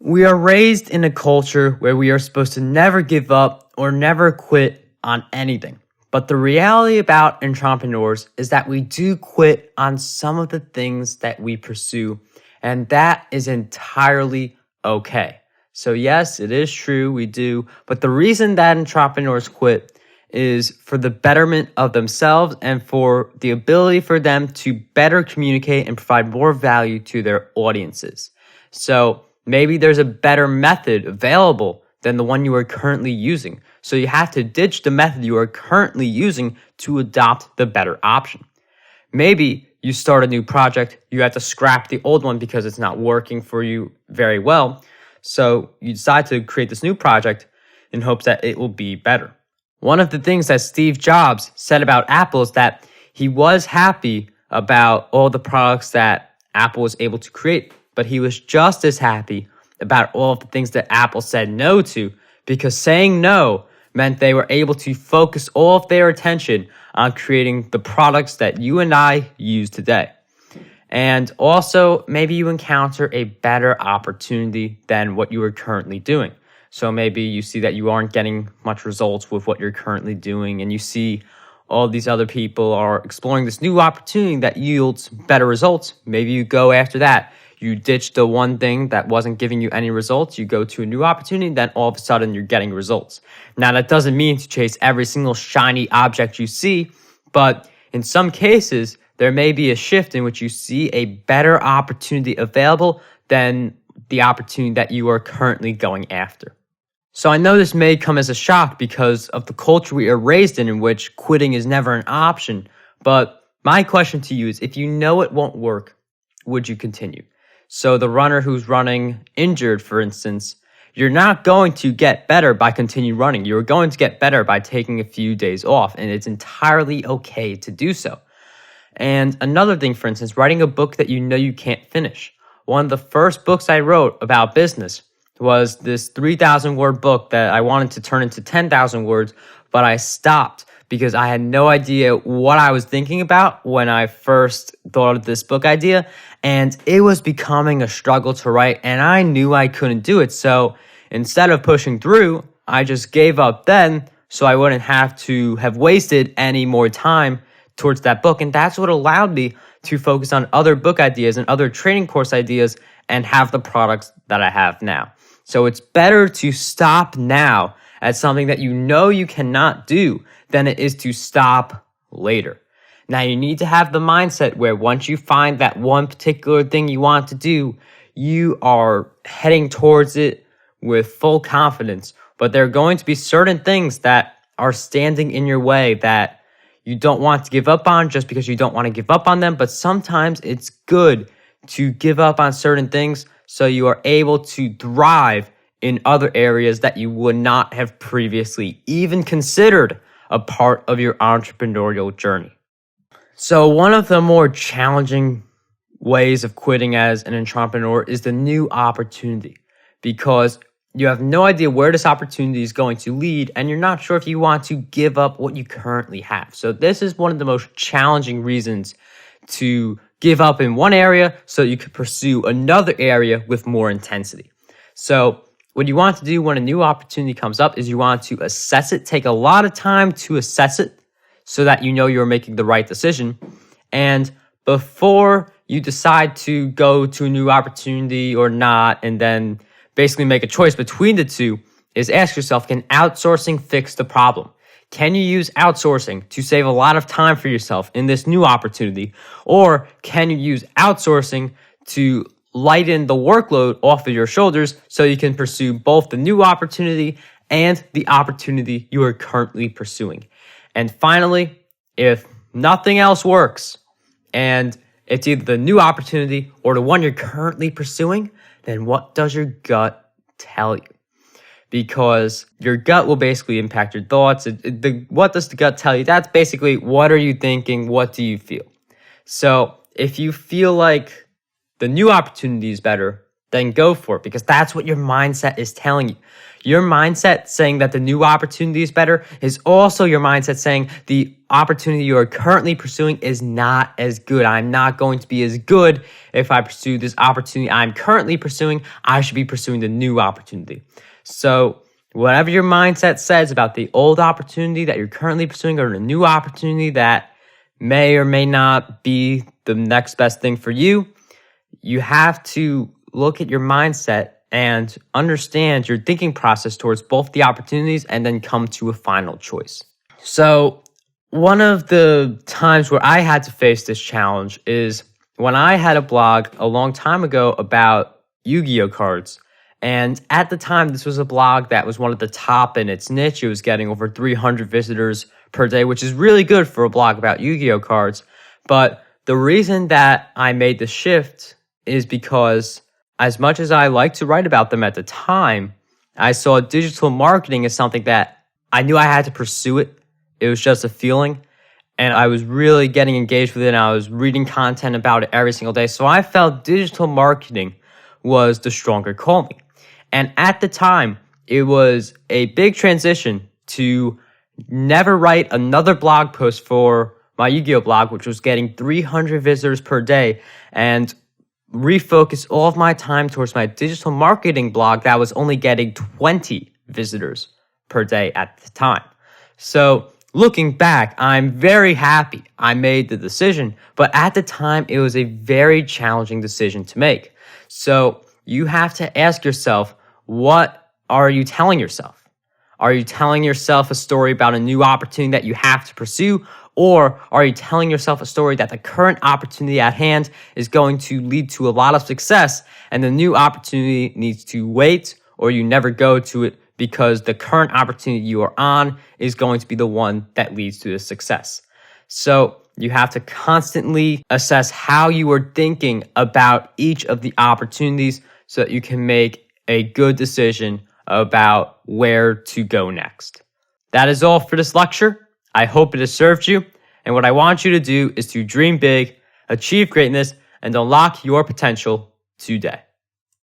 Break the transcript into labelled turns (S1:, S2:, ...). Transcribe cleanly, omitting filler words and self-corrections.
S1: We are raised in a culture where we are supposed to never give up or never quit on anything. But the reality about entrepreneurs is that we do quit on some of the things that we pursue, and that is entirely okay. So yes, it is true, we do, but the reason that entrepreneurs quit is for the betterment of themselves and for the ability for them to better communicate and provide more value to their audiences. So maybe there's a better method available than the one you are currently using. So you have to ditch the method you are currently using to adopt the better option. Maybe you start a new project, you have to scrap the old one because it's not working for you very well. So you decide to create this new project in hopes that it will be better. One of the things that Steve Jobs said about Apple is that he was happy about all the products that Apple was able to create, but he was just as happy about all of the things that Apple said no to, because saying no meant they were able to focus all of their attention on creating the products that you and I use today. And also, maybe you encounter a better opportunity than what you are currently doing. So maybe you see that you aren't getting much results with what you're currently doing, and you see all these other people are exploring this new opportunity that yields better results. Maybe you go after that. You ditch the one thing that wasn't giving you any results. You go to a new opportunity, then all of a sudden you're getting results. Now, that doesn't mean to chase every single shiny object you see, but in some cases, there may be a shift in which you see a better opportunity available than the opportunity that you are currently going after. So I know this may come as a shock because of the culture we are raised in which quitting is never an option. But my question to you is, if you know it won't work, would you continue? So the runner who's running injured, for instance, you're not going to get better by continue running. You're going to get better by taking a few days off, and it's entirely okay to do so. And another thing, for instance, writing a book that you know you can't finish. One of the first books I wrote about business was this 3,000 word book that I wanted to turn into 10,000 words, but I stopped because I had no idea what I was thinking about when I first thought of this book idea, and it was becoming a struggle to write, and I knew I couldn't do it. So instead of pushing through, I just gave up then so I wouldn't have to have wasted any more time towards that book. And that's what allowed me to focus on other book ideas and other training course ideas and have the products that I have now. So it's better to stop now at something that you know you cannot do than it is to stop later. Now, you need to have the mindset where once you find that one particular thing you want to do, you are heading towards it with full confidence. But there are going to be certain things that are standing in your way that you don't want to give up on just because you don't want to give up on them. But sometimes it's good to give up on certain things so you are able to thrive in other areas that you would not have previously even considered a part of your entrepreneurial journey. So one of the more challenging ways of quitting as an entrepreneur is the new opportunity, because you have no idea where this opportunity is going to lead, and you're not sure if you want to give up what you currently have. So this is one of the most challenging reasons to give up in one area so you can pursue another area with more intensity. So what you want to do when a new opportunity comes up is you want to assess it, take a lot of time to assess it so that you know you're making the right decision. And before you decide to go to a new opportunity or not, and then basically make a choice between the two, is ask yourself, can outsourcing fix the problem? Can you use outsourcing to save a lot of time for yourself in this new opportunity? Or can you use outsourcing to lighten the workload off of your shoulders so you can pursue both the new opportunity and the opportunity you are currently pursuing? And finally, if nothing else works and it's either the new opportunity or the one you're currently pursuing, then what does your gut tell you? Because your gut will basically impact your thoughts. What does the gut tell you? That's basically, what are you thinking? What do you feel? So if you feel like the new opportunity is better, then go for it, because that's what your mindset is telling you. Your mindset saying that the new opportunity is better is also your mindset saying the opportunity you are currently pursuing is not as good. I'm not going to be as good if I pursue this opportunity I'm currently pursuing. I should be pursuing the new opportunity. So whatever your mindset says about the old opportunity that you're currently pursuing or the new opportunity that may or may not be the next best thing for you, you have to look at your mindset and understand your thinking process towards both the opportunities and then come to a final choice. So one of the times where I had to face this challenge is when I had a blog a long time ago about Yu-Gi-Oh cards. And at the time, this was a blog that was one of the top in its niche. It was getting over 300 visitors per day, which is really good for a blog about Yu-Gi-Oh cards. But the reason that I made the shift is because as much as I liked to write about them at the time, I saw digital marketing as something that I knew I had to pursue it. It was just a feeling. And I was really getting engaged with it. And I was reading content about it every single day. So I felt digital marketing was the stronger calling. And at the time, it was a big transition to never write another blog post for my Yu-Gi-Oh blog, which was getting 300 visitors per day, and refocus all of my time towards my digital marketing blog that was only getting 20 visitors per day at the time. So looking back, I'm very happy I made the decision, but at the time, it was a very challenging decision to make. So you have to ask yourself, what are you telling yourself? Are you telling yourself a story about a new opportunity that you have to pursue? Or are you telling yourself a story that the current opportunity at hand is going to lead to a lot of success and the new opportunity needs to wait, or you never go to it because the current opportunity you are on is going to be the one that leads to the success? So you have to constantly assess how you are thinking about each of the opportunities so that you can make a good decision about where to go next. That is all for this lecture. I hope it has served you. And what I want you to do is to dream big, achieve greatness, and unlock your potential today.